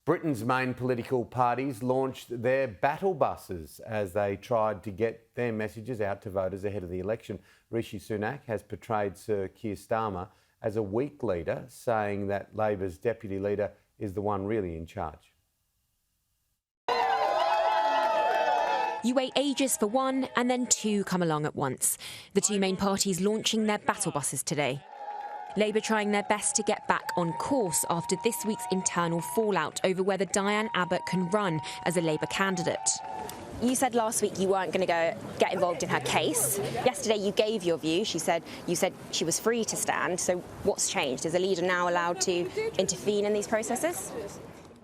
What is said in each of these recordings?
Britain's main political parties launched their battle buses as they tried to get their messages out to voters ahead of the election. Rishi Sunak has portrayed Sir Kier Starmer as a weak leader, saying that Labor's deputy leader is the one really in charge. You wait ages for one and then two come along at once. The two main parties launching their battle buses today. Labour trying their best to get back on course after this week's internal fallout over whether Diane Abbott can run as a Labour candidate. You said last week you weren't going to get involved in her case. Yesterday you gave your view. You said she was free to stand. So what's changed? Is a leader now allowed to intervene in these processes?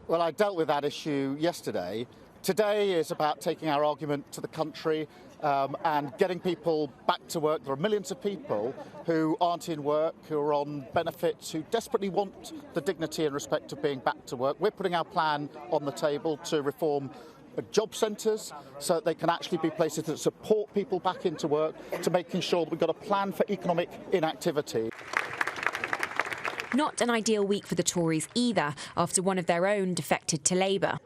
Well, I dealt with that issue yesterday. Today is about taking our argument to the country and getting people back to work. There are millions of people who aren't in work, who are on benefits, who desperately want the dignity and respect of being back to work. We're putting our plan on the table to reform job centres so that they can actually be places that support people back into work, to making sure that we've got a plan for economic inactivity. Not an ideal week for the Tories either, after one of their own defected to Labour.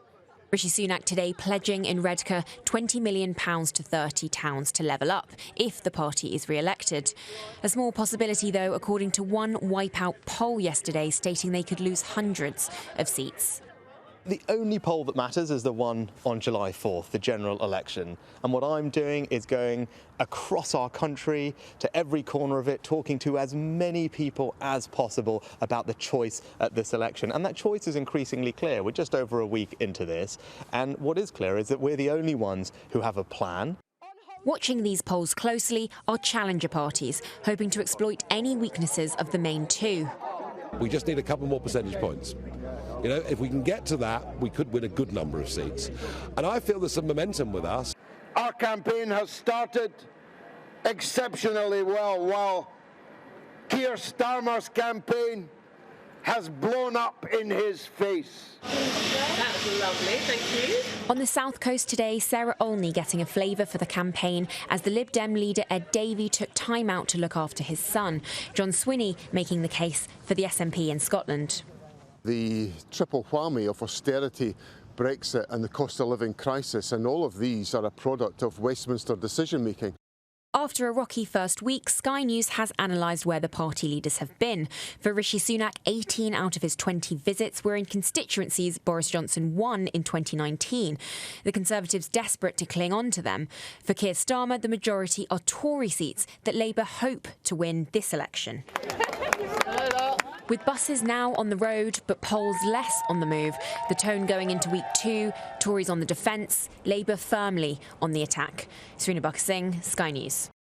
Rishi Sunak today pledging in Redcar £20 million to 30 towns to level up if the party is re-elected. A small possibility, though, according to one Wipeout poll yesterday stating they could lose hundreds of seats. The only poll that matters is the one on July 4th, the general election. And what I'm doing is going across our country to every corner of it, talking to as many people as possible about the choice at this election. And that choice is increasingly clear. We're just over a week into this. And what is clear is that we're the only ones who have a plan. Watching these polls closely are challenger parties, hoping to exploit any weaknesses of the main two. We just need a couple more percentage points. You know, if we can get to that, we could win a good number of seats. And I feel there's some momentum with us. Our campaign has started exceptionally well, while Keir Starmer's campaign has blown up in his face. That's lovely, thank you. On the South Coast today, Sarah Olney getting a flavour for the campaign as the Lib Dem leader Ed Davey took time out to look after his son. John Swinney making the case for the SNP in Scotland. The triple whammy of austerity, Brexit and the cost of living crisis, and all of these are a product of Westminster decision-making. After a rocky first week, Sky News has analysed where the party leaders have been. For Rishi Sunak, 18 out of his 20 visits were in constituencies Boris Johnson won in 2019. The Conservatives desperate to cling on to them. For Keir Starmer, the majority are Tory seats that Labour hope to win this election. With buses now on the road, but polls less on the move, the tone going into week two, Tories on the defence, Labour firmly on the attack. Serena Singh, Sky News.